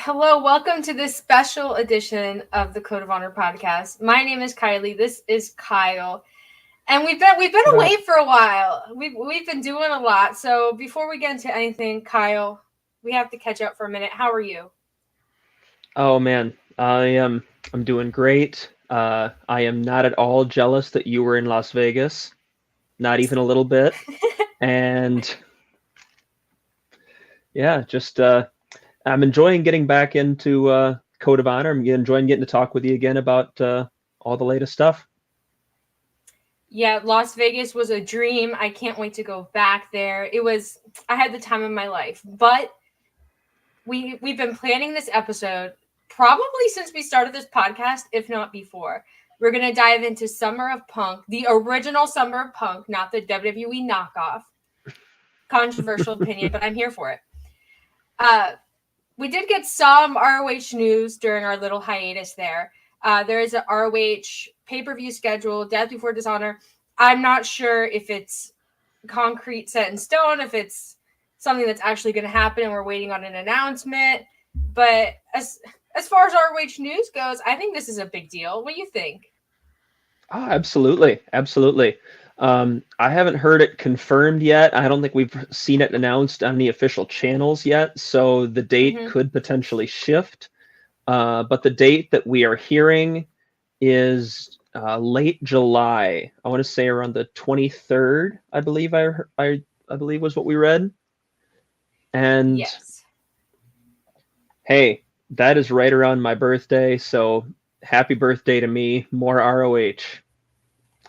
Hello, welcome to this special edition of the Code of Honor podcast. My name is Kiley. This is Kyle, and we've been away for a while. We've been doing a lot. So before we get into anything, Kyle, we have to catch up for a minute. How are you? Oh man, I'm doing great. I am not at all jealous that you were in Las Vegas, not even a little bit. And yeah, just I'm enjoying getting back into Code of Honor. I'm enjoying getting to talk with you again about all the latest stuff. Yeah, Las Vegas was a dream. I can't wait to go back there. I had the time of my life. But we've been planning this episode probably since we started this podcast, if not before. We're going to dive into Summer of Punk, the original Summer of Punk, not the WWE knockoff. Controversial opinion, but I'm here for it. We did get some ROH news during our little hiatus there. There is an ROH pay-per-view schedule, Death Before Dishonor. I'm not sure if it's concrete set in stone, if it's something that's actually going to happen and we're waiting on an announcement. But as far as ROH news goes, I think this is a big deal. What do you think? Oh, absolutely. Absolutely. I haven't heard it confirmed yet. I don't think we've seen it announced on the official channels yet, so the date could potentially shift. But the date that we are hearing is late July. I want to say around the 23rd, I believe I believe was what we read. And yes. Hey, that is right around my birthday, so happy birthday to me. More ROH.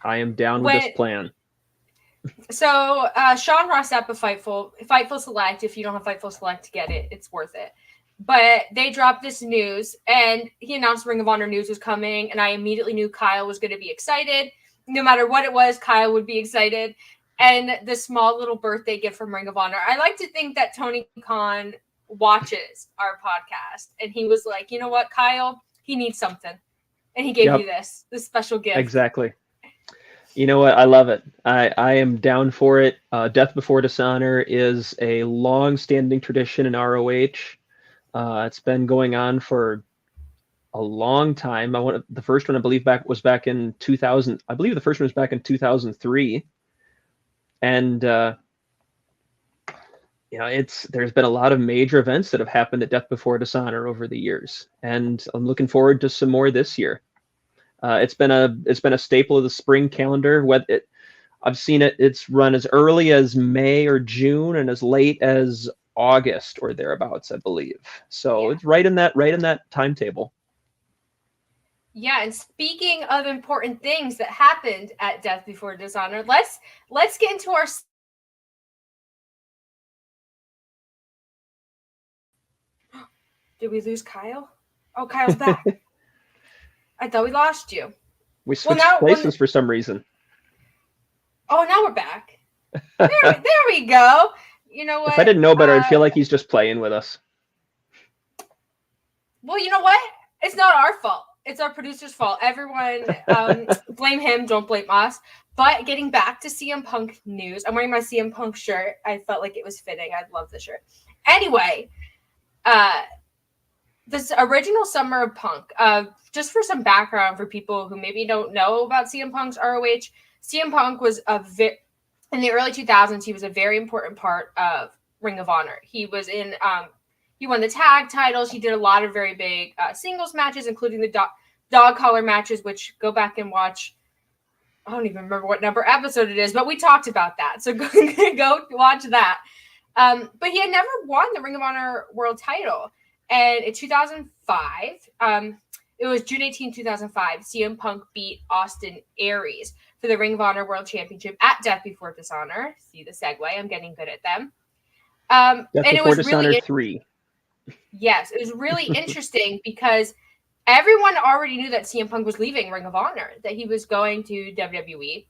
I am down with this plan. So Sean Ross Sapp of Fightful Select. If you don't have Fightful Select, get it. It's worth it. But they dropped this news, and he announced Ring of Honor news was coming, and I immediately knew Kyle was going to be excited. No matter what it was, Kyle would be excited. And the small little birthday gift from Ring of Honor. I like to think that Tony Khan watches our podcast, and he was like, you know what, Kyle? He needs something. And he gave you this special gift. Exactly. You know what? I love it. I am down for it. Death Before Dishonor is a long-standing tradition in ROH. It's been going on for a long time. The first one I believe was back in 2000. I believe the first one was back in 2003. And there's been a lot of major events that have happened at Death Before Dishonor over the years, and I'm looking forward to some more this year. It's been a staple of the spring calendar. I've seen it. It's run as early as May or June and as late as August or thereabouts, I believe. So It's right in that timetable. Yeah, and speaking of important things that happened at Death Before Dishonor, let's get into our. Did we lose Kyle? Oh, Kyle's back. I thought we lost you. We switched places for some reason. Oh, now we're back. There we go. You know what? If I didn't know better, I'd feel like he's just playing with us. Well, you know what? It's not our fault. It's our producer's fault. Everyone blame him. Don't blame us. But getting back to CM Punk news, I'm wearing my CM Punk shirt. I felt like it was fitting. I love the shirt. Anyway, this original Summer of Punk, just for some background for people who maybe don't know about CM Punk's ROH, CM Punk was in the early 2000s, he was a very important part of Ring of Honor. He was in, he won the tag titles. He did a lot of very big singles matches, including the dog collar matches, which go back and watch. I don't even remember what number episode it is, but we talked about that. So go watch that. But he had never won the Ring of Honor world title. And in 2005, it was June 18, 2005, CM Punk beat Austin Aries for the Ring of Honor World Championship at Death Before Dishonor. See the segue? I'm getting good at them. Death Before Dishonor 3. Yes, it was really interesting because everyone already knew that CM Punk was leaving Ring of Honor, that he was going to WWE.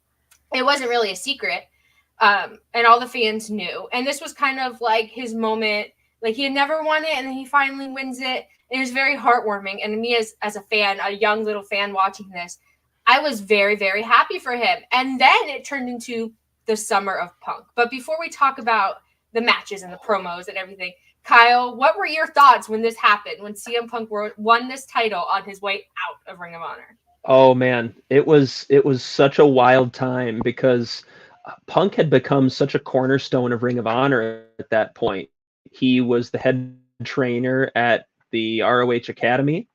It wasn't really a secret, and all the fans knew. And this was kind of like his moment. Like, he had never won it, and then he finally wins it. It was very heartwarming. And me as a fan, a young little fan watching this, I was very, very happy for him. And then it turned into the Summer of Punk. But before we talk about the matches and the promos and everything. Kyle, what were your thoughts when this happened, when CM Punk won this title on his way out of Ring of Honor? Oh man, it was such a wild time because Punk had become such a cornerstone of Ring of Honor at that point. He was the head trainer at the ROH Academy.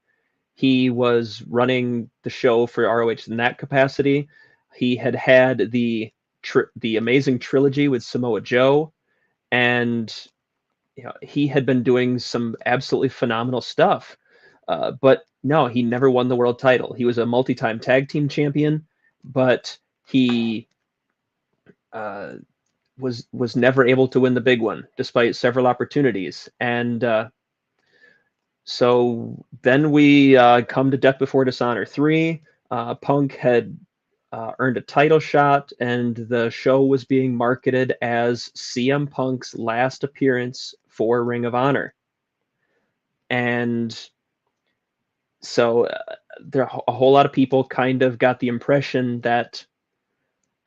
He was running the show for ROH in that capacity. He had the amazing trilogy with Samoa Joe, and he had been doing some absolutely phenomenal stuff. But no, he never won the world title. He was a multi-time tag team champion, but he was never able to win the big one, despite several opportunities. And so then we come to Death Before Dishonor 3. Punk had earned a title shot, and the show was being marketed as CM Punk's last appearance for Ring of Honor. And so a whole lot of people kind of got the impression that,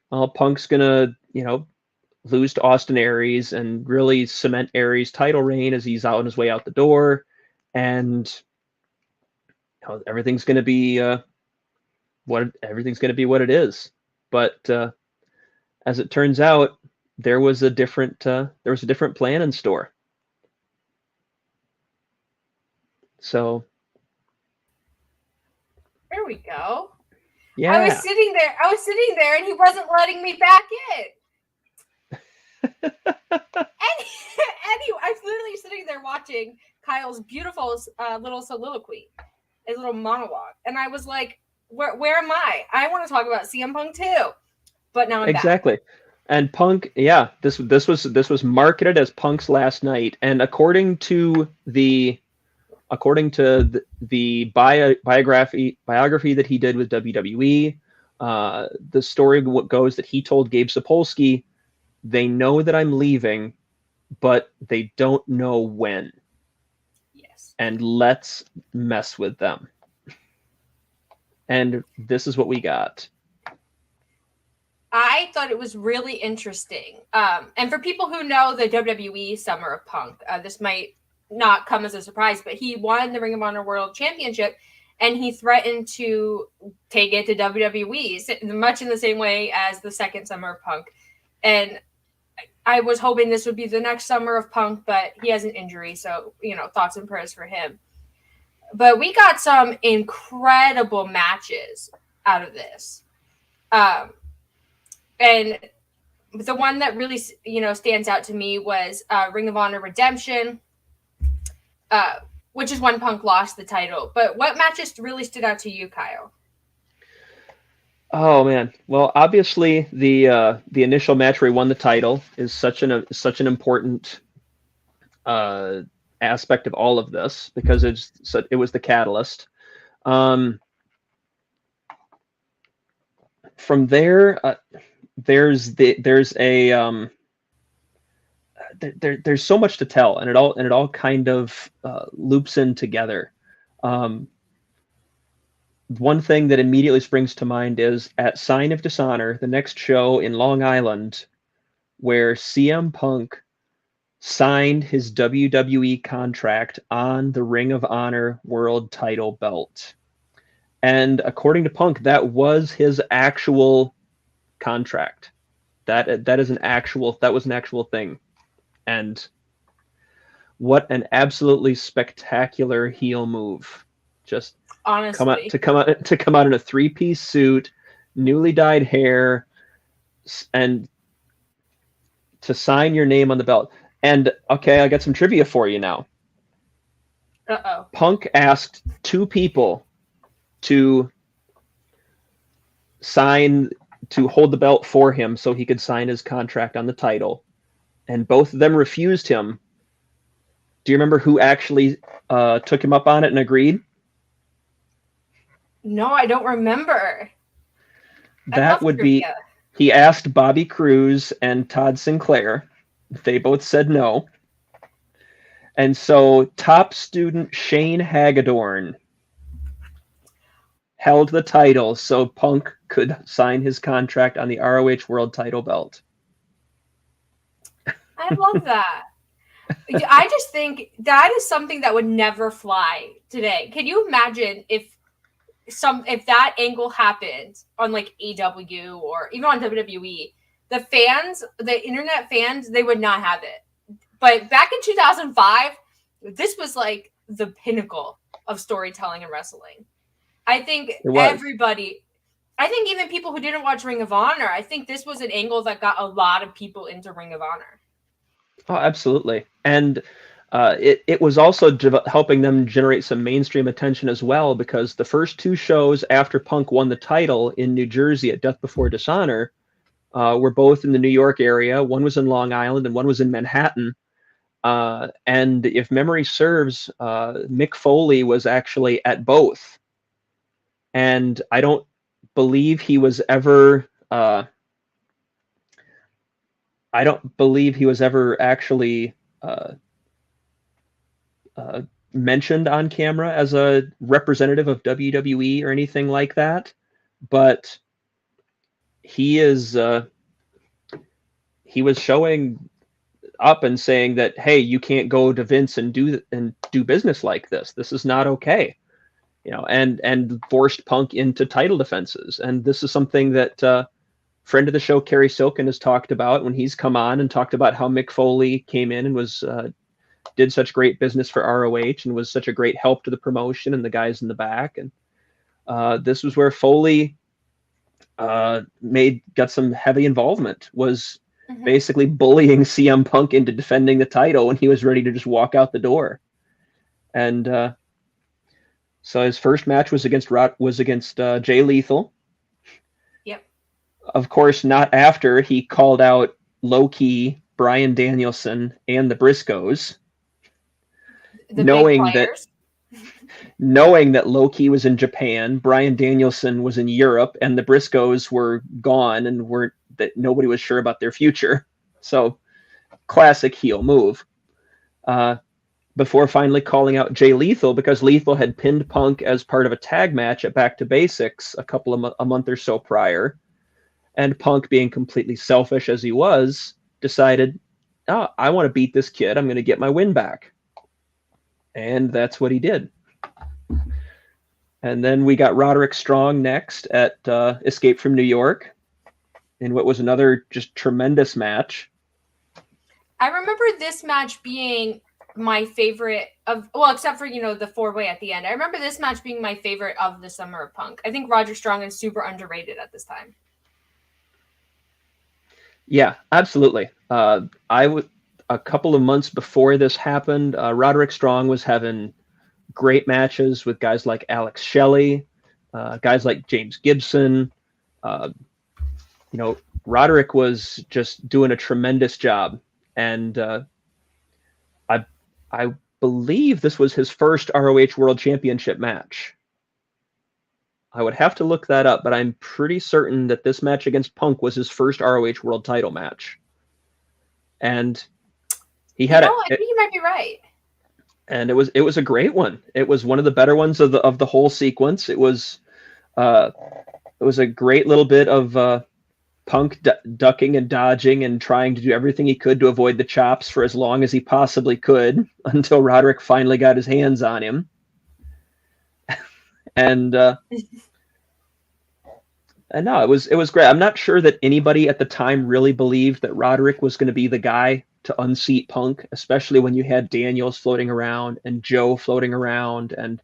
well, Punk's gonna, lose to Austin Aries and really cement Aries' title reign as he's on his way out the door, and everything's gonna be what it is. But as it turns out, there was a different plan in store. So there we go. Yeah. I was sitting there and he wasn't letting me back in. Anyway, I was literally sitting there watching Kyle's beautiful little soliloquy, his little monologue. And I was like, where am I? I want to talk about CM Punk too. But now I'm exactly. back. And Punk, yeah, this was marketed as Punk's last night. And according to the biography that he did with WWE, the story goes that he told Gabe Sapolsky, they know that I'm leaving, but they don't know when. Yes. And let's mess with them. And this is what we got. I thought it was really interesting. And for people who know the WWE Summer of Punk, this might not come as a surprise, but he won the Ring of Honor World Championship, and he threatened to take it to WWE, much in the same way as the second Summer of Punk. And I was hoping this would be the next Summer of Punk, but he has an injury, so, thoughts and prayers for him. But we got some incredible matches out of this. And the one that really, stands out to me was Ring of Honor Redemption, which is when Punk lost the title. But what matches really stood out to you, Kyle? Oh man, well, obviously the initial match where he won the title is such an important aspect of all of this because it was the catalyst. From there, there's so much to tell, and it all kind of loops in together. One thing that immediately springs to mind is at Sign of Dishonor, the next show in Long Island, where CM Punk signed his WWE contract on the Ring of Honor World Title belt. And according to Punk, that was his actual contract. That was an actual thing. And what an absolutely spectacular heel move. Just honestly come out in a 3-piece suit, newly dyed hair, and to sign your name on the belt. And okay, I got some trivia for you now. Uh-oh. Punk asked 2 people to hold the belt for him so he could sign his contract on the title, and both of them refused him. Do you remember who actually took him up on it and agreed? No, I don't remember. That would be, he asked Bobby Cruz and Todd Sinclair. They both said no. And so top student Shane Hagedorn held the title so Punk could sign his contract on the ROH World Title belt. I love that. I just think that is something that would never fly today. Can you imagine if that angle happened on like AW or even on WWE? The internet fans, they would not have it. But back in 2005, this was like the pinnacle of storytelling and wrestling. I think I think even people who didn't watch Ring of Honor, I think this was an angle that got a lot of people into Ring of Honor. Oh, absolutely. And it was also helping them generate some mainstream attention as well, because the first two shows after Punk won the title in New Jersey at Death Before Dishonor were both in the New York area. One was in Long Island and one was in Manhattan. And if memory serves, Mick Foley was actually at both. And I don't believe he was ever actually mentioned on camera as a representative of WWE or anything like that, but he was showing up and saying that, hey, you can't go to Vince and do business like this. This is not okay, and forced Punk into title defenses. And this is something that friend of the show Kerry Silken has talked about when he's come on and talked about how Mick Foley came in and was did such great business for ROH and was such a great help to the promotion and the guys in the back. And this was where Foley got some heavy involvement, was basically bullying CM Punk into defending the title when he was ready to just walk out the door. And so his first match was against Jay Lethal. Yep. Of course, not after he called out low-key Bryan Danielson and the Briscoes, knowing that Low-Key was in Japan, Bryan Danielson was in Europe, and the Briscoes were gone and that nobody was sure about their future. So, classic heel move. Before finally calling out Jay Lethal, because Lethal had pinned Punk as part of a tag match at Back to Basics a month or so prior, and Punk, being completely selfish as he was, decided, oh, I want to beat this kid. I'm going to get my win back. And that's what he did. And then we got Roderick Strong next at Escape from New York in what was another just tremendous match. I remember this match being my favorite except for, the 4-way at the end. I remember this match being my favorite of the Summer of Punk. I think Roderick Strong is super underrated at this time. Yeah, absolutely. A couple of months before this happened, Roderick Strong was having great matches with guys like Alex Shelley, guys like James Gibson. Roderick was just doing a tremendous job. And I believe this was his first ROH World Championship match. I would have to look that up, but I'm pretty certain that this match against Punk was his first ROH World Title match. And he had I think you might be right. And it was a great one. It was one of the better ones of the whole sequence. It was a great little bit of Punk ducking and dodging and trying to do everything he could to avoid the chops for as long as he possibly could, until Roderick finally got his hands on him. And no, it was great. I'm not sure that anybody at the time really believed that Roderick was going to be the guy to unseat Punk, especially when you had Daniels floating around and Joe floating around and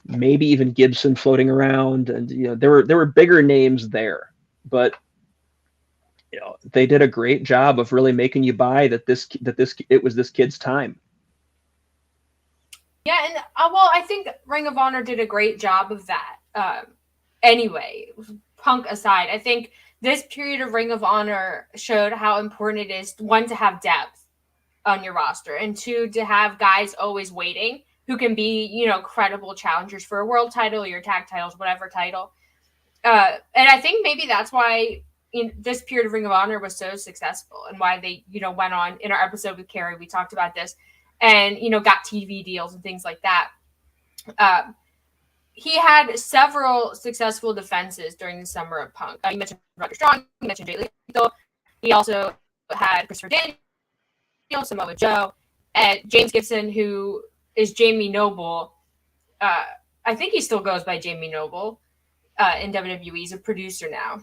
maybe even Gibson floating around, and there were bigger names there, but they did a great job of really making you buy that it was this kid's time. Yeah, and I think Ring of Honor did a great job of that. Anyway, Punk aside, I think this period of Ring of Honor showed how important it is, one, to have depth on your roster, and two, to have guys always waiting who can be, credible challengers for a world title, your tag titles, whatever title. And I think maybe that's why in this period of Ring of Honor was so successful, and why they, went on. In our episode with Carrie, we talked about this, and, got TV deals and things like that. He had several successful defenses during the Summer of Punk. You mentioned Roderick Strong, you mentioned Jay Lethal. He also had Christopher Daniels Samoa Joe, and James Gibson, who is Jamie Noble. I think he still goes by Jamie Noble in WWE. He's a producer now.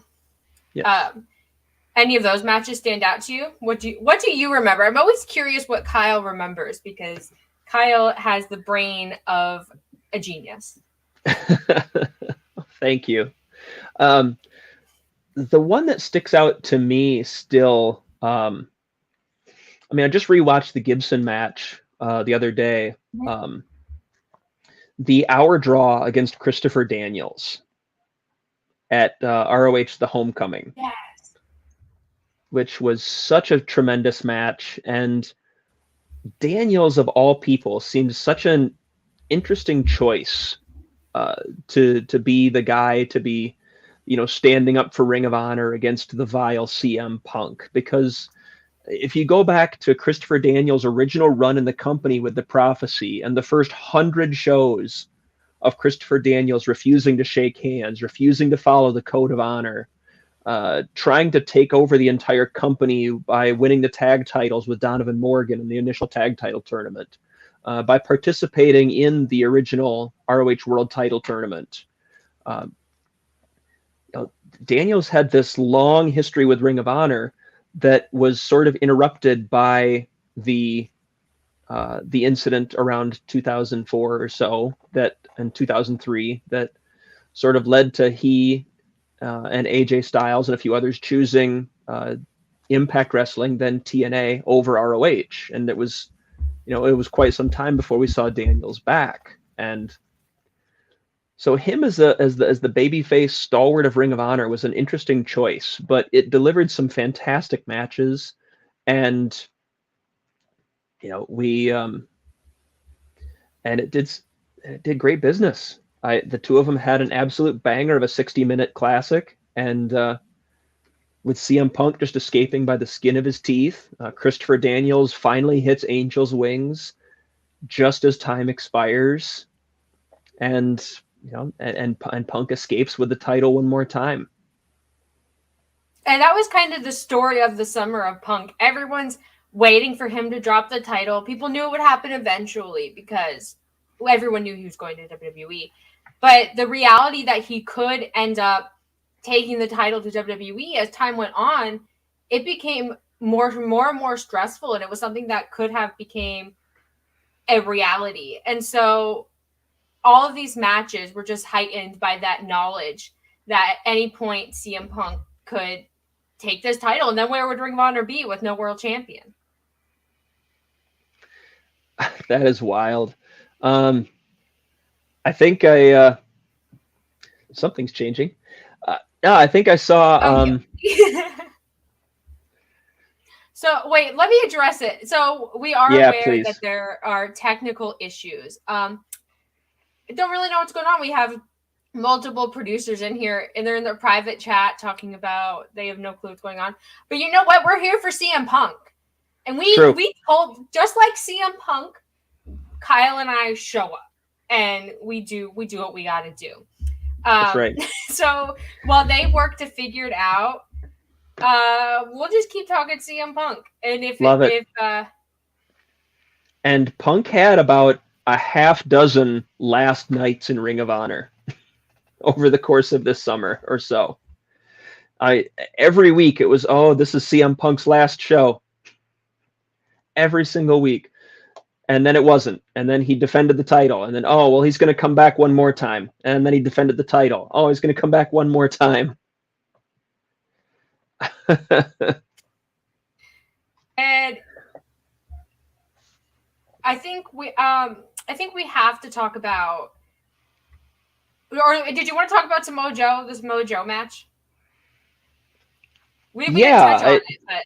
Yes. Any of those matches stand out to you? What do you remember? I'm always curious what Kyle remembers, because Kyle has the brain of a genius. Thank you. The one that sticks out to me still, I just rewatched the Gibson match the other day. The hour draw against Christopher Daniels at ROH The Homecoming. Yes. Which was such a tremendous match. And Daniels, of all people, seemed such an interesting choice to be the guy to be, standing up for Ring of Honor against the vile CM Punk. Because if you go back to Christopher Daniels' original run in the company with the Prophecy and the first 100 shows of Christopher Daniels refusing to shake hands, refusing to follow the code of honor, trying to take over the entire company by winning the tag titles with Donovan Morgan in the initial tag title tournament, by participating in the original ROH World Title Tournament. Daniels had this long history with Ring of Honor that was sort of interrupted by the incident around 2004 or so, and 2003, that sort of led to he and AJ Styles and a few others choosing Impact Wrestling, then TNA, over ROH. And it was quite some time before we saw Daniels back. And so him as the babyface stalwart of Ring of Honor was an interesting choice, but it delivered some fantastic matches. And and it did great business. The two of them had an absolute banger of a 60-minute classic, and with CM Punk just escaping by the skin of his teeth, Christopher Daniels finally hits Angel's Wings just as time expires, and Punk escapes with the title one more time. And that was kind of the story of the summer of Punk. Everyone's waiting for him to drop the title. People knew it would happen eventually because everyone knew he was going to WWE. But the reality that he could end up taking the title to WWE as time went on, it became more and more stressful, and it was something that could have became a reality. And so all of these matches were just heightened by that knowledge that at any point CM Punk could take this title, and then where would Ring of Honor be with no world champion? That is wild. I think something's changing. I think I saw. So wait, let me address it. So we are aware that there are technical issues. I don't really know what's going on. We have multiple producers in here, and they're in their private chat talking about they have no clue what's going on. But you know what? We're here for CM Punk, and we told, just like CM Punk, Kyle and I show up, and we do what we got to do. That's right. So while they work to figure it out, we'll just keep talking CM Punk. And and Punk had about a half dozen last nights in Ring of Honor over the course of this summer or so. Every week it was, this is CM Punk's last show. Every single week. And then it wasn't. And then he defended the title. And then, he's going to come back one more time. And then he defended the title. He's going to come back one more time. And I think we have to talk about, or did you want to talk about this Mojo match? We didn't touch on it, but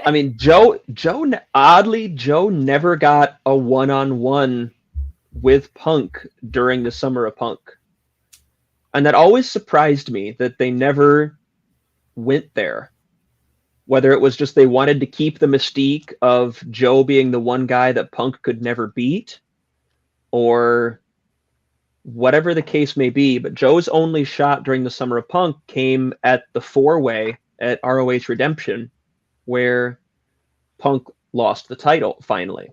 I mean, Joe never got a one-on-one with Punk during the summer of Punk. And that always surprised me that they never went there. Whether it was just they wanted to keep the mystique of Joe being the one guy that Punk could never beat, or whatever the case may be. But Joe's only shot during the summer of Punk came at the 4-way at ROH Redemption, where Punk lost the title finally,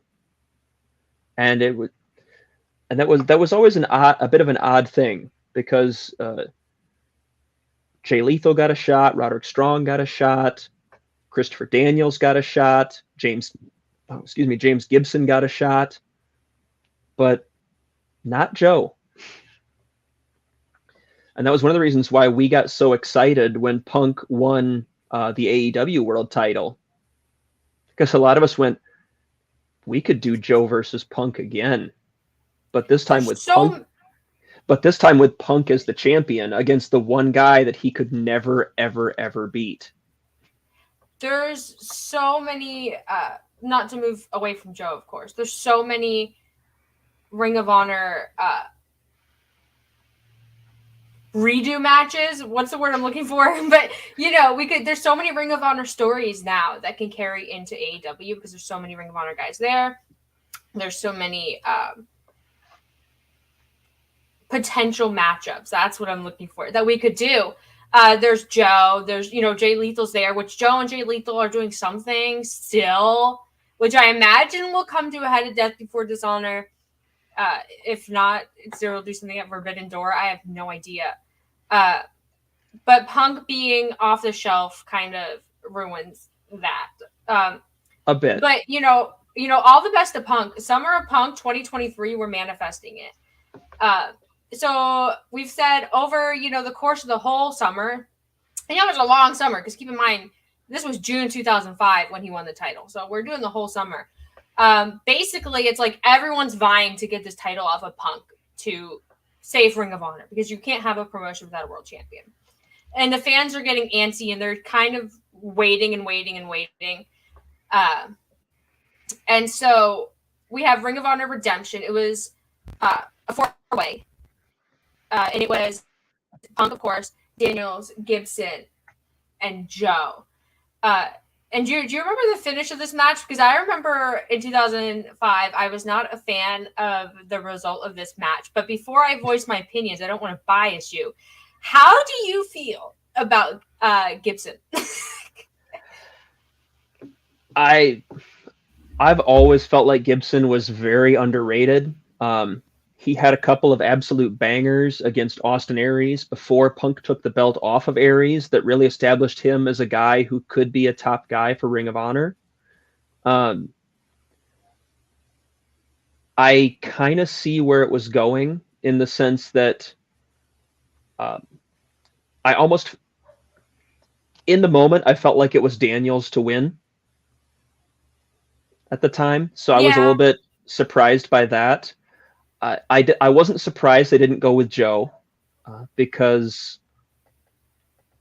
and that was always a bit of an odd thing because Jay Lethal got a shot, Roderick Strong got a shot, Christopher Daniels got a shot, James Gibson got a shot, but not Joe. And that was one of the reasons why we got so excited when Punk won the AEW World Title, because a lot of us went, we could do Joe versus Punk again, but this time with Punk. But this time with Punk as the champion against the one guy that he could never, ever, ever beat. There's so many, not to move away from Joe, of course. There's so many Ring of Honor redo matches. What's the word I'm looking for? But, there's so many Ring of Honor stories now that can carry into AEW because there's so many Ring of Honor guys there. There's so many potential matchups. That's what I'm looking for that we could do. There's Joe. There's, Jay Lethal's there, which Joe and Jay Lethal are doing something still, which I imagine will come to a head of death before Dishonor. If not, they'll do something at Forbidden Door. I have no idea. But Punk being off the shelf kind of ruins that. A bit. But, all the best to Punk. Summer of Punk 2023, we're manifesting it. So we've said over, the course of the whole summer, and it was a long summer because keep in mind, this was June 2005 when he won the title. So we're doing the whole summer. Basically, it's like everyone's vying to get this title off of Punk to save Ring of Honor because you can't have a promotion without a world champion. And the fans are getting antsy and they're kind of waiting and waiting and waiting. And so we have Ring of Honor Redemption. It was a 4-way. And it was Punk, of course, Daniels, Gibson, and Joe. And do you remember the finish of this match? Because I remember in 2005, I was not a fan of the result of this match. But before I voice my opinions, I don't want to bias you. How do you feel about Gibson? I've always felt like Gibson was very underrated. He had a couple of absolute bangers against Austin Aries before Punk took the belt off of Aries that really established him as a guy who could be a top guy for Ring of Honor. I kind of see where it was going in the sense that I almost, in the moment, I felt like it was Daniels to win at the time. So I was a little bit surprised by that. I wasn't surprised they didn't go with Joe because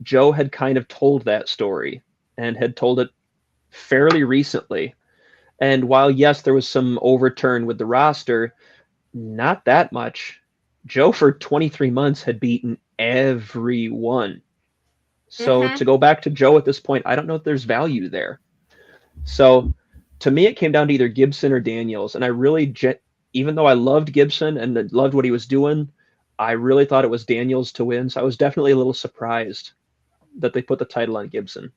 Joe had kind of told that story and had told it fairly recently. And while, yes, there was some overturn with the roster, not that much. Joe, for 23 months, had beaten everyone. So to go back to Joe at this point, I don't know if there's value there. So to me, it came down to either Gibson or Daniels. And I really, even though I loved Gibson and loved what he was doing, I really thought it was Daniels to win. So I was definitely a little surprised that they put the title on Gibson.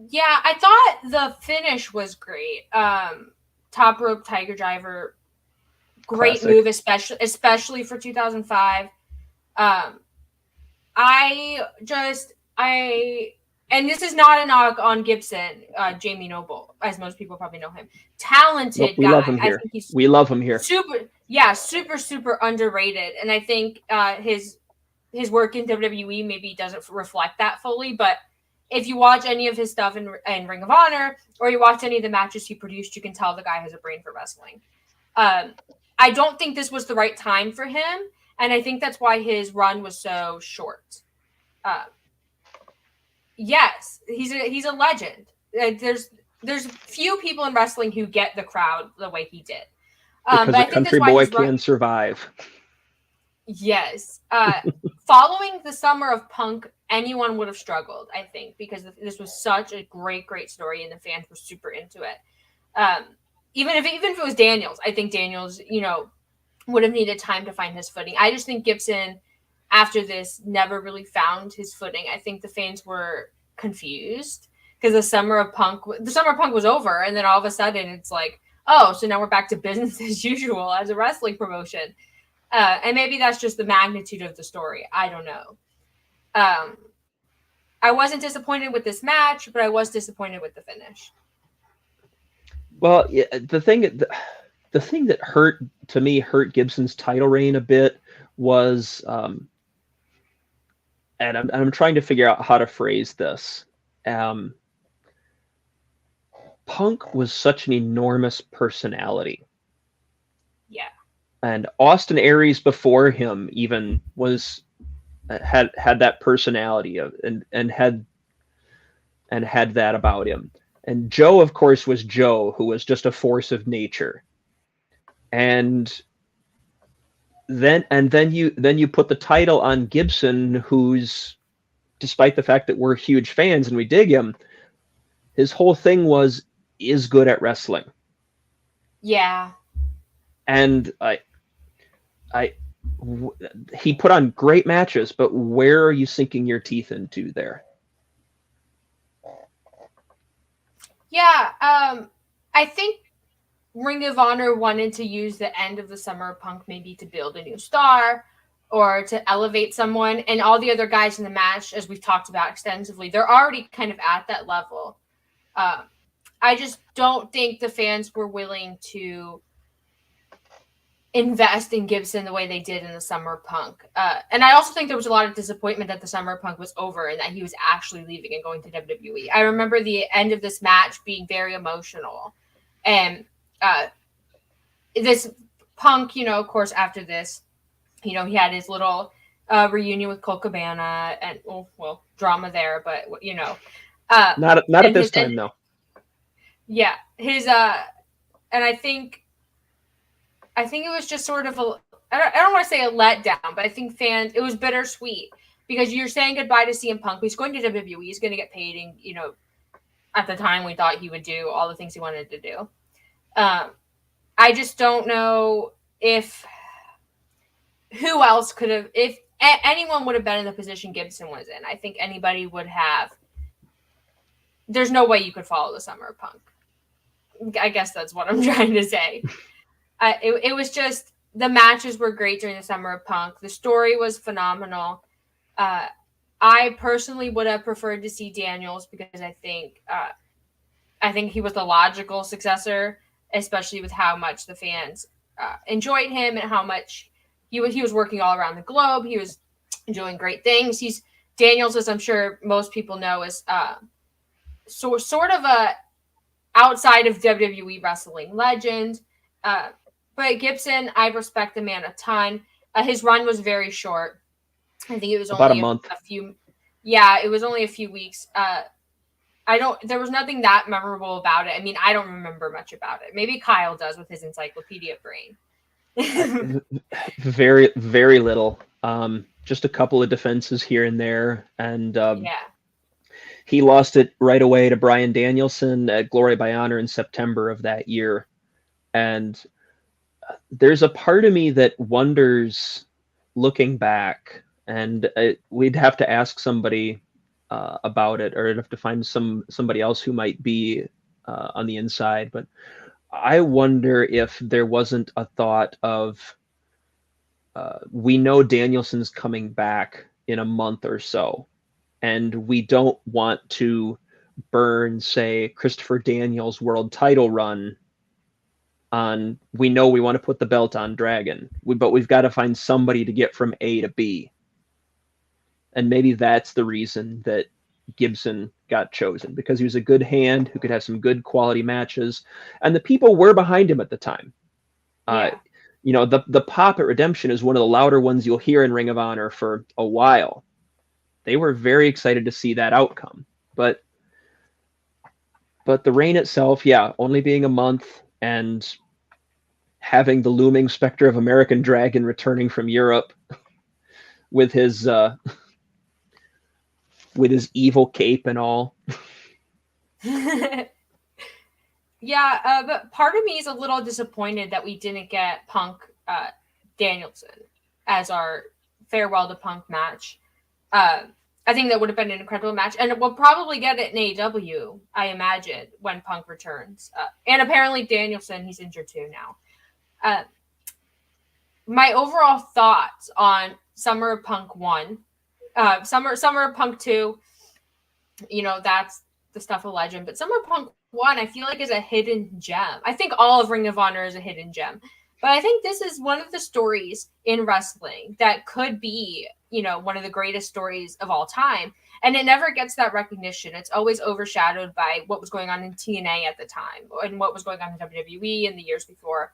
Yeah, I thought the finish was great. Top rope Tiger Driver, great Classic move, especially for 2005. And this is not a knock on Gibson, Jamie Noble, as most people probably know him. Talented we guy. Love him here. We love him here. Super underrated. And I think his work in WWE maybe doesn't reflect that fully. But if you watch any of his stuff in Ring of Honor, or you watch any of the matches he produced, you can tell the guy has a brain for wrestling. I don't think this was the right time for him. And I think that's why his run was so short. Yes, he's a legend. There's few people in wrestling who get the crowd the way he did. Because a country boy can survive. Yes. Following the summer of Punk, anyone would have struggled, I think, because this was such a great story and the fans were super into it. Even if it was Daniels, I think Daniels, would have needed time to find his footing. I just think Gibson, after this, never really found his footing. I think the fans were confused because the summer of Punk was over, and then all of a sudden it's like, oh, so now we're back to business as usual as a wrestling promotion. And maybe that's just the magnitude of the story. I don't know. I wasn't disappointed with this match, but I was disappointed with the finish. Well, yeah, the thing that hurt Gibson's title reign a bit was, and I'm trying to figure out how to phrase this. Punk was such an enormous personality. Yeah. And Austin Aries before him even had that personality and had that about him. And Joe, of course, was Joe, who was just a force of nature. And then you put the title on Gibson, who's, despite the fact that we're huge fans and we dig him, his whole thing is good at wrestling. Yeah. And he put on great matches, but where are you sinking your teeth into there? Yeah, I think Ring of Honor wanted to use the end of the Summer of Punk maybe to build a new star or to elevate someone. And all the other guys in the match, as we've talked about extensively, they're already kind of at that level. I just don't think the fans were willing to invest in Gibson the way they did in the Summer of Punk. And I also think there was a lot of disappointment that the Summer of Punk was over and that he was actually leaving and going to WWE. I remember the end of this match being very emotional. And this Punk, of course, after this, he had his little reunion with Colt Cabana and, drama there, but, Not at this time, though. Yeah. And I think it was just sort of I don't want to say a letdown, but I think fans, it was bittersweet because you're saying goodbye to CM Punk. He's going to WWE. He's going to get paid. And, at the time we thought he would do all the things he wanted to do. I just don't know if anyone would have been in the position Gibson was in. I think anybody would have. There's no way you could follow the Summer of Punk. I guess that's what I'm trying to say. It was just, the matches were great during the Summer of Punk. The story was phenomenal. I personally would have preferred to see Daniels because I think he was the logical successor, especially with how much the fans enjoyed him and how much he was working all around the globe. He was doing great things. Daniels, as I'm sure most people know, is sort of a outside of WWE wrestling legend. But Gibson, I respect the man a ton. His run was very short. I think it was about only a month. A few. Yeah, it was only a few weeks. There was nothing that memorable about it. I mean, I don't remember much about it. Maybe Kyle does with his encyclopedia brain. Very, very little. Just a couple of defenses here and there. And he lost it right away to Bryan Danielson at Glory by Honor in September of that year. And there's a part of me that wonders, looking back, and we'd have to ask somebody about it, or I'd have to find somebody else who might be on the inside. But I wonder if there wasn't a thought of, we know Danielson's coming back in a month or so, and we don't want to burn, say, Christopher Daniels' world title run on, we know we want to put the belt on Dragon, but we've got to find somebody to get from A to B. And maybe that's the reason that Gibson got chosen, because he was a good hand who could have some good quality matches, and the people were behind him at the time. Yeah. The pop at Redemption is one of the louder ones you'll hear in Ring of Honor for a while. They were very excited to see that outcome, but the reign itself, only being a month, and having the looming specter of American Dragon returning from Europe with his evil cape and all. But part of me is a little disappointed that we didn't get Punk Danielson as our farewell to Punk match. I think that would have been an incredible match, and we'll probably get it in AEW, I imagine, when Punk returns. And apparently Danielson, he's injured too now. My overall thoughts on Summer of Punk 1, Summer of Punk 2, that's the stuff of legend. But Summer of Punk 1, I feel like, is a hidden gem. I think all of Ring of Honor is a hidden gem. But I think this is one of the stories in wrestling that could be, one of the greatest stories of all time. And it never gets that recognition. It's always overshadowed by what was going on in TNA at the time and what was going on in WWE in the years before.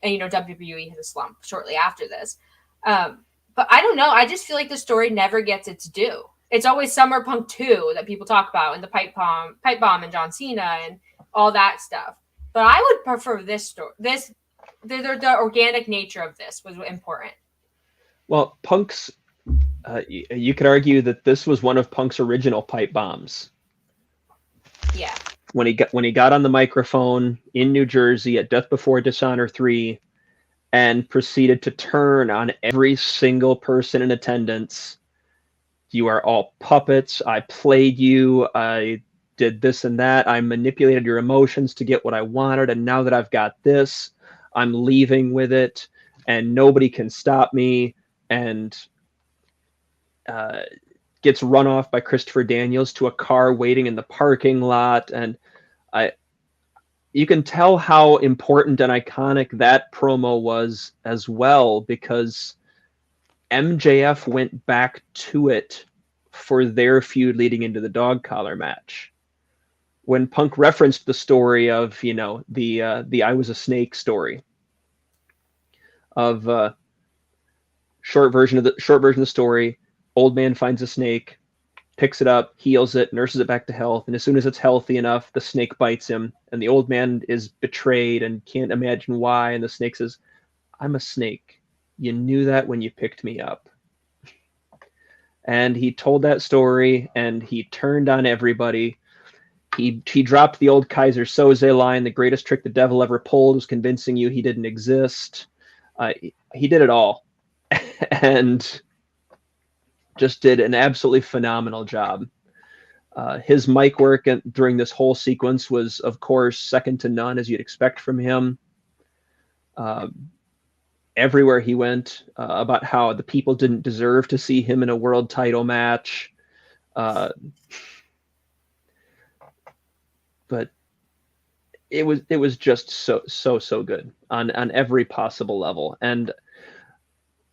And, WWE had a slump shortly after this. But I don't know. I just feel like the story never gets its due. It's always Summer Punk 2 that people talk about, and the pipe bomb and John Cena and all that stuff. But I would prefer this story. The organic nature of this was important. Well, Punk's, you could argue that this was one of Punk's original pipe bombs. Yeah. When he got on the microphone in New Jersey at Death Before Dishonor 3 and proceeded to turn on every single person in attendance. You are all puppets. I played you. I did this and that. I manipulated your emotions to get what I wanted. And now that I've got this, I'm leaving with it and nobody can stop me. And gets run off by Christopher Daniels to a car waiting in the parking lot. And you can tell how important and iconic that promo was as well, because MJF went back to it for their feud leading into the dog collar match. When Punk referenced the story of, the I was a snake story of short version of the story, old man finds a snake, picks it up, heals it, nurses it back to health, and as soon as it's healthy enough, the snake bites him, and the old man is betrayed and can't imagine why, and the snake says, "I'm a snake. You knew that when you picked me up." And he told that story, and he turned on everybody. He dropped the old Kaiser Soze line, "The greatest trick the devil ever pulled was convincing you he didn't exist." He did it all. And just did an absolutely phenomenal job. His mic work during this whole sequence was, of course, second to none, as you'd expect from him. Everywhere he went, about how the people didn't deserve to see him in a world title match. But it was just so good on every possible level. And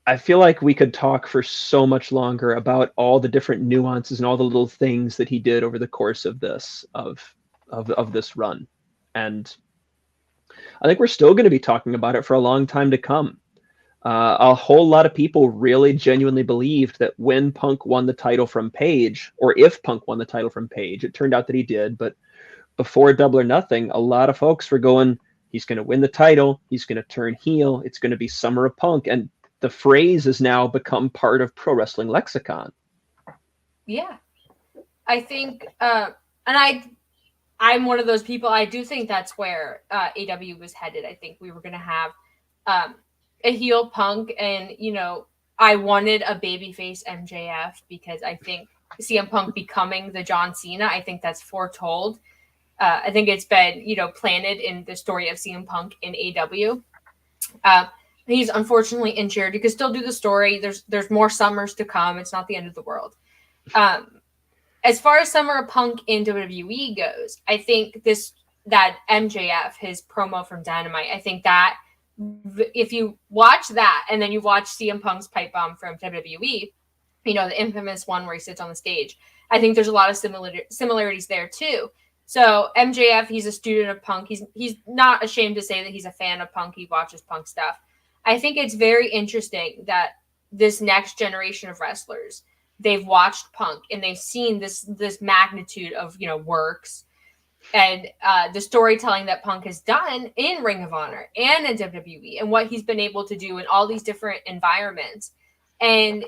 I feel like we could talk for so much longer about all the different nuances and all the little things that he did over the course of this this run. And I think we're still going to be talking about it for a long time to come. A whole lot of people really genuinely believed that when Punk won the title from Page, or if Punk won the title from Page, it turned out that he did, but before Double or Nothing, a lot of folks were going, he's going to win the title, he's going to turn heel, it's going to be Summer of Punk, and the phrase has now become part of pro wrestling lexicon. Yeah. I think, and I'm one of those people, I do think that's where AW was headed. I think we were going to have a heel Punk, and, I wanted a babyface MJF because I think CM Punk becoming the John Cena, I think that's foretold. I think it's been, planted in the story of CM Punk in AW. He's unfortunately injured. You can still do the story. There's more summers to come. It's not the end of the world. As far as Summer of Punk in WWE goes, I think that MJF, his promo from Dynamite, I think that if you watch that and then you watch CM Punk's pipe bomb from WWE, the infamous one where he sits on the stage, I think there's a lot of similarities there too. So MJF, he's a student of Punk. He's not ashamed to say that he's a fan of Punk. He watches Punk stuff. I think it's very interesting that this next generation of wrestlers, they've watched Punk and they've seen this magnitude of, works and the storytelling that Punk has done in Ring of Honor and in WWE and what he's been able to do in all these different environments. And,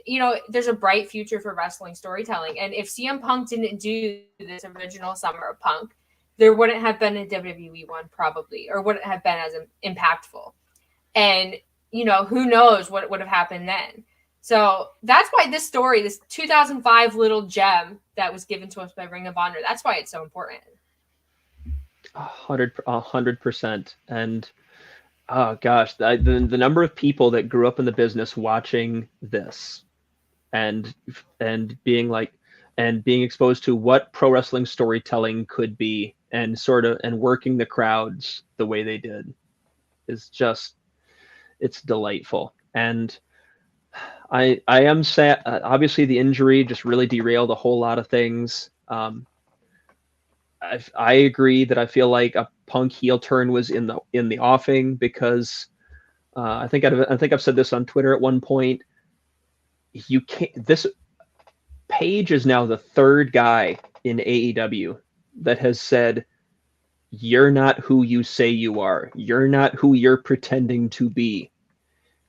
there's a bright future for wrestling storytelling. And if CM Punk didn't do this original Summer of Punk, there wouldn't have been a WWE one probably, or wouldn't have been as impactful. And, who knows what would have happened then. So that's why this story, this 2005 little gem that was given to us by Ring of Honor, that's why it's so important. 100%. And oh gosh, the number of people that grew up in the business watching this and being like, and being exposed to what pro wrestling storytelling could be, and sort of, and working the crowds the way they did, is just, it's delightful. And I am sad. Obviously, the injury just really derailed a whole lot of things. I agree that I feel like a Punk heel turn was in the offing, because I think I've said this on Twitter at one point. You can't. This Page is now the third guy in AEW that has said, "You're not who you say you are. You're not who you're pretending to be.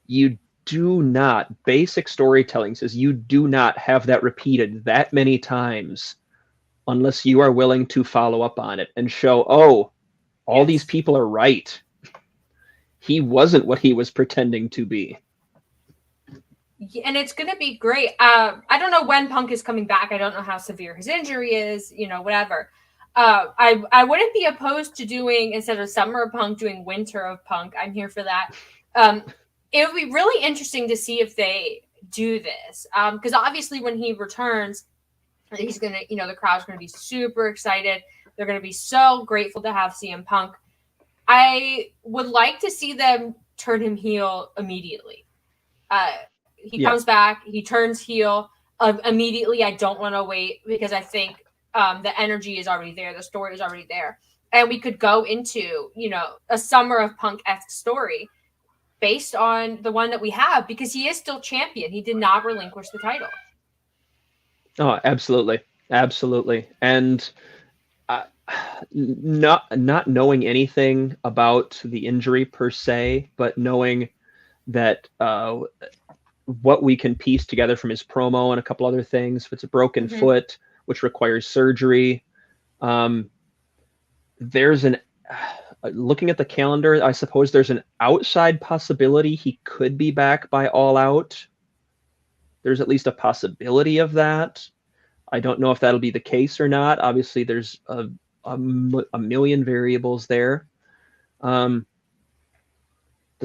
You do not." Basic storytelling says you do not have that repeated that many times unless you are willing to follow up on it and show, oh, all these people are right. He wasn't what he was pretending to be. And it's going to be great. I don't know when Punk is coming back. I don't know how severe his injury is, whatever. I wouldn't be opposed to doing, instead of Summer of Punk, doing Winter of Punk. I'm here for that. It would be really interesting to see if they do this. Because obviously when he returns, he's going to, the crowd's going to be super excited. They're going to be so grateful to have CM Punk. I would like to see them turn him heel immediately. He comes back, he turns heel immediately. I don't want to wait, because I think the energy is already there. The story is already there. And we could go into, a Summer of Punk-esque story based on the one that we have, because he is still champion. He did not relinquish the title. Oh, absolutely. Absolutely. And not knowing anything about the injury per se, but knowing that what we can piece together from his promo and a couple other things, if it's a broken foot, which requires surgery, there's looking at the calendar, I suppose there's an outside possibility he could be back by All Out. There's at least a possibility of that. I don't know if that'll be the case or not. Obviously, there's a million variables there. The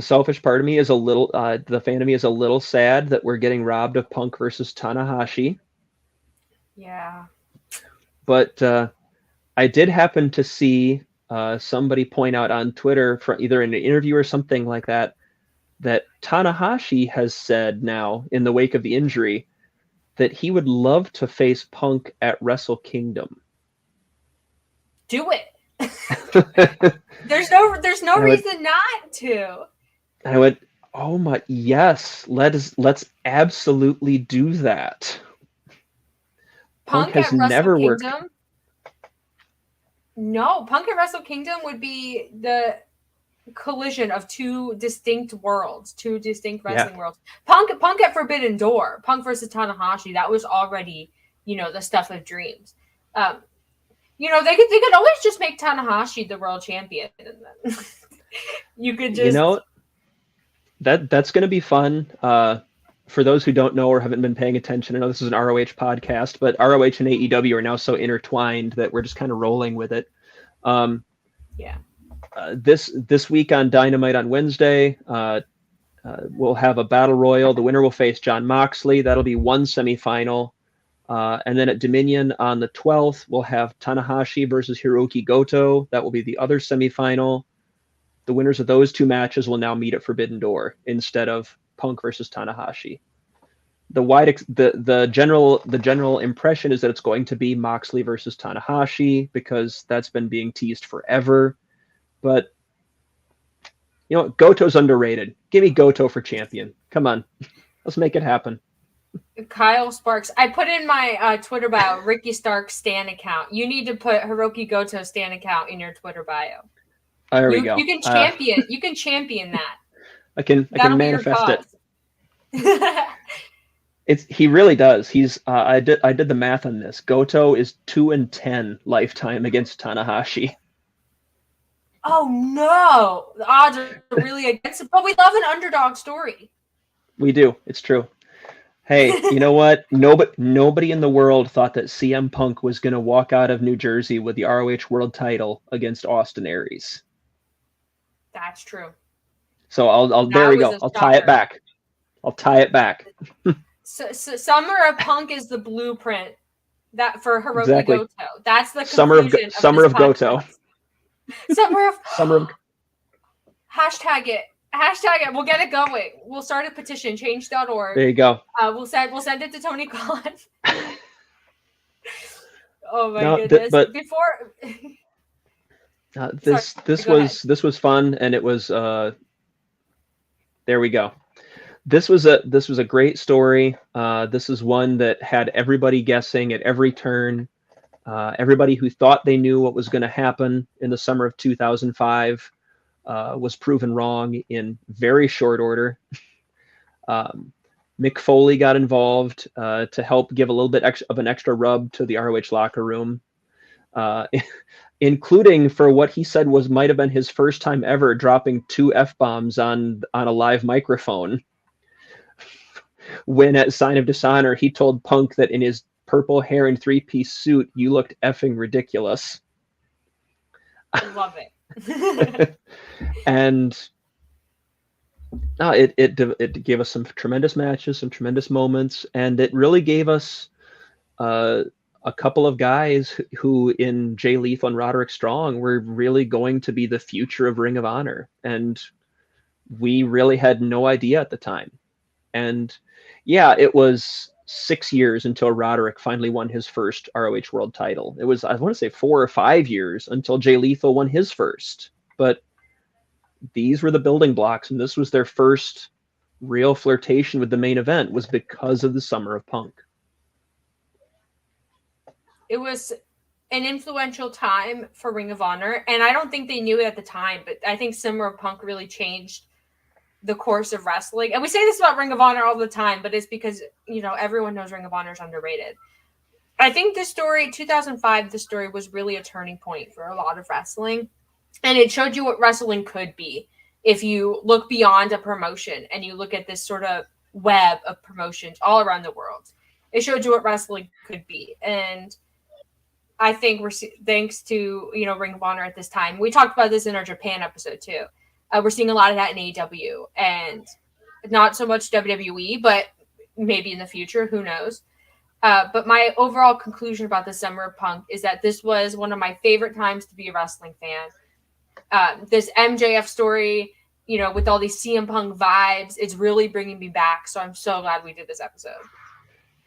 selfish part of me is a little, the fan of me is a little sad that we're getting robbed of Punk versus Tanahashi. Yeah. But I did happen to see somebody point out on Twitter, from either in an interview or something like that, that Tanahashi has said now, in the wake of the injury, that he would love to face Punk at Wrestle Kingdom. Do it. There's no reason not to. I went, oh my, yes, let's absolutely do that. Punk has never worked. No, Punk at Wrestle Kingdom would be the collision of two distinct worlds, two distinct wrestling worlds. Punk at Forbidden Door, Punk versus Tanahashi, that was already, the stuff of dreams. They could always just make Tanahashi the world champion, and then you could just, that's going to be fun. For those who don't know or haven't been paying attention, I know this is an ROH podcast, but ROH and AEW are now so intertwined that we're just kind of rolling with it. This week on Dynamite on Wednesday, we'll have a battle royal. The winner will face Jon Moxley. That'll be one semifinal. And then at Dominion on the 12th, we'll have Tanahashi versus Hiroki Goto. That will be the other semifinal. The winners of those two matches will now meet at Forbidden Door instead of Punk versus Tanahashi. The general impression is that it's going to be Moxley versus Tanahashi, because that's been being teased forever. But Goto's underrated. Give me Goto for champion. Come on, let's make it happen. Kyle Sparks. I put in my Twitter bio Ricky Stark Stan account. You need to put Hiroki Goto Stan account in your Twitter bio. There we go. You can champion. You can champion that. I can manifest it. He really does. He's I did the math on this. Goto is 2-10 lifetime against Tanahashi. Oh no, the odds are really against it. But we love an underdog story. We do. It's true. Hey, you know what? Nobody in the world thought that CM Punk was going to walk out of New Jersey with the ROH World Title against Austin Aries. That's true. So there That we was go. a I'll tie it shocker. back. I'll tie it back. So Summer of Punk is the blueprint that for Hiroki Exactly. Goto. That's the Summer of conclusion of Summer this of Goto. podcast. Summer of Summer of hashtag it. Hashtag it. We'll get it going. We'll start a petition, change.org. There you go. We'll send it to Tony Khan. Oh my No, goodness. but Before this was fun, and it was there we go. This was a great story. This is one that had everybody guessing at every turn. Everybody who thought they knew what was going to happen in the summer of 2005 was proven wrong in very short order. Mick Foley got involved to help give a little bit of an extra rub to the ROH locker room, including for what he said might have been his first time ever dropping 2 F-bombs on a live microphone. When at Sign of Dishonor, he told Punk that in his purple hair and 3-piece suit, you looked effing ridiculous. I love it. And it gave us some tremendous matches, some tremendous moments, and it really gave us a couple of guys who in Jay Lethal and Roderick Strong were really going to be the future of Ring of Honor. And we really had no idea at the time. And yeah, it was 6 years until Roderick finally won his first ROH World Title. It was, I want to say, 4 or 5 years until Jay Lethal won his first. But these were the building blocks, and this was their first real flirtation with the main event, was because of the Summer of Punk. It was an influential time for Ring of Honor, and I don't think they knew it at the time, but I think Summer of Punk really changed the course of wrestling. And we say this about Ring of Honor all the time, but it's because, everyone knows Ring of Honor is underrated. I think this story, 2005, this story was really a turning point for a lot of wrestling. And it showed you what wrestling could be if you look beyond a promotion and you look at this sort of web of promotions all around the world. It showed you what wrestling could be. And I think thanks to, Ring of Honor at this time, we talked about this in our Japan episode too. We're seeing a lot of that in AEW, and not so much WWE, but maybe in the future, who knows. But my overall conclusion about the Summer of Punk is that this was one of my favorite times to be a wrestling fan. This MJF story, with all these CM Punk vibes, it's really bringing me back. So I'm so glad we did this episode.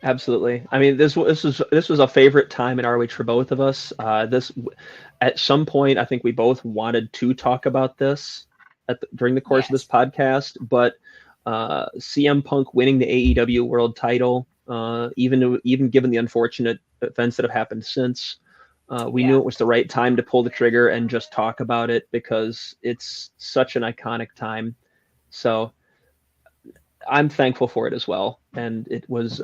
Absolutely. I mean, this was a favorite time in ROH for both of us. This, at some point, I think we both wanted to talk about this during the course of this podcast, but CM Punk winning the AEW World Title, even given the unfortunate events that have happened since, we knew it was the right time to pull the trigger and just talk about it, because it's such an iconic time. So I'm thankful for it as well, and it was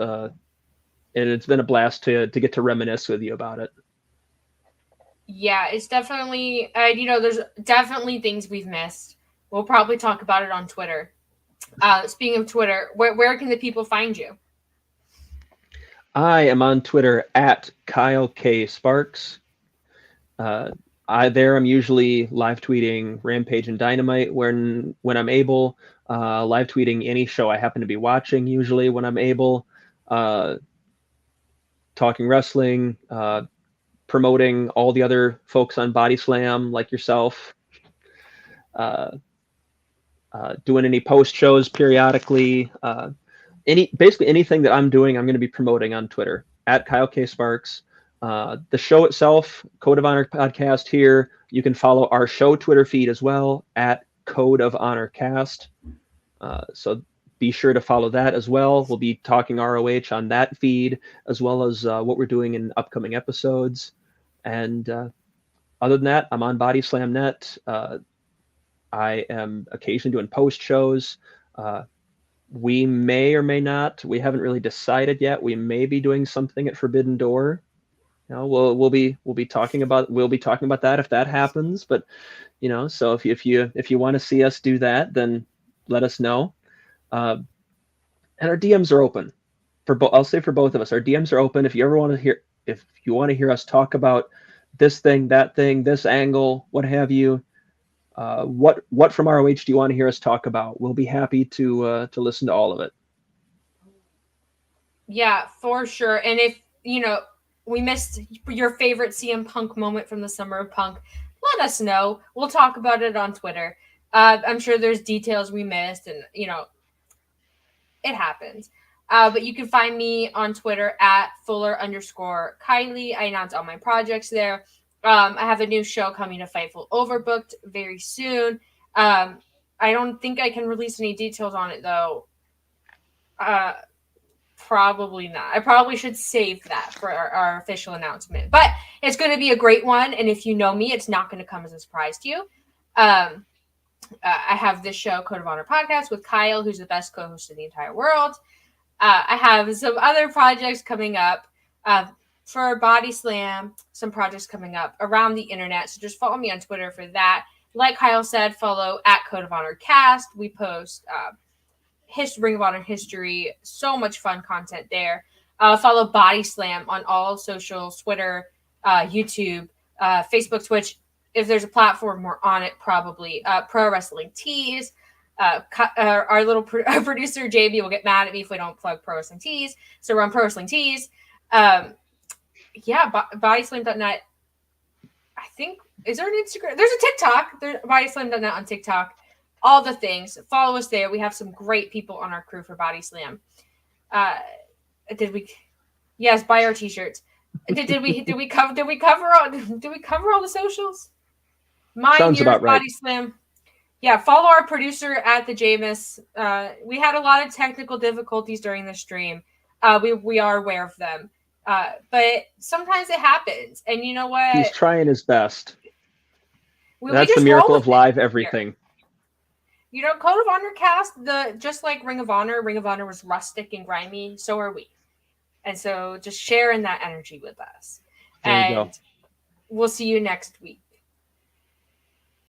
it's been a blast to get to reminisce with you about it. Yeah, it's definitely there's definitely things we've missed. We'll probably talk about it on Twitter. Speaking of Twitter, where can the people find you? I am on Twitter at Kyle K. Sparks. I'm usually live tweeting Rampage and Dynamite when I'm able. Live tweeting any show I happen to be watching, usually when I'm able. Talking wrestling, promoting all the other folks on Body Slam like yourself. Doing any post shows periodically. Basically anything that I'm doing, I'm going to be promoting on Twitter at Kyle K. Sparks. The show itself, Code of Honor Podcast here. You can follow our show Twitter feed as well at Code of Honor Cast. So be sure to follow that as well. We'll be talking ROH on that feed, as well as what we're doing in upcoming episodes. And other than that, I'm on Body Slam Net. I am occasionally doing post shows. We may or may not. We haven't really decided yet. We may be doing something at Forbidden Door. We'll be talking about that if that happens. But so if you want to see us do that, then let us know. And our DMs are open. I'll say for both of us, our DMs are open. If you ever want to hear, if you want to hear us talk about this thing, that thing, this angle, what have you, what from ROH do you want to hear us talk about? We'll be happy to listen to all of it. Yeah, for sure. And if we missed your favorite CM Punk moment from the Summer of Punk, let us know. We'll talk about it on Twitter. I'm sure there's details we missed, and it happens. But you can find me on Twitter at Fuller_Kiley. I announce all my projects there. I have a new show coming to Fightful Overbooked very soon. I don't think I can release any details on it, though. Probably not. I probably should save that for our official announcement. But it's going to be a great one. And if you know me, it's not going to come as a surprise to you. I have this show, Code of Honor Podcast, with Kyle, who's the best co-host in the entire world. I have some other projects coming up for Body Slam, some projects coming up around the internet. So just follow me on Twitter for that. Like Kyle said, follow at Code of Honor Cast. We post Ring of Honor history, so much fun content there. Follow Body Slam on all socials, Twitter, YouTube, Facebook, Twitch. If there's a platform, we're on it probably. Pro Wrestling Tees. Our little producer JB will get mad at me if we don't plug Pro Wrestling Tees. So we're on Pro Wrestling Tees. Bodyslam.net. I think, is there an Instagram? There's a TikTok. There's Bodyslam.net on TikTok. All the things. Follow us there. We have some great people on our crew for Body Slam. Yes, buy our t-shirts. Did we cover all the socials? Sounds about right. Body Slam. Yeah, follow our producer at the Jameis. We had a lot of technical difficulties during the stream. We are aware of them. But sometimes it happens. And you know what? He's trying his best. That's the miracle of live everything. Code of Honor cast, just like Ring of Honor was rustic and grimy, so are we. And so just share in that energy with us. There you go. We'll see you next week.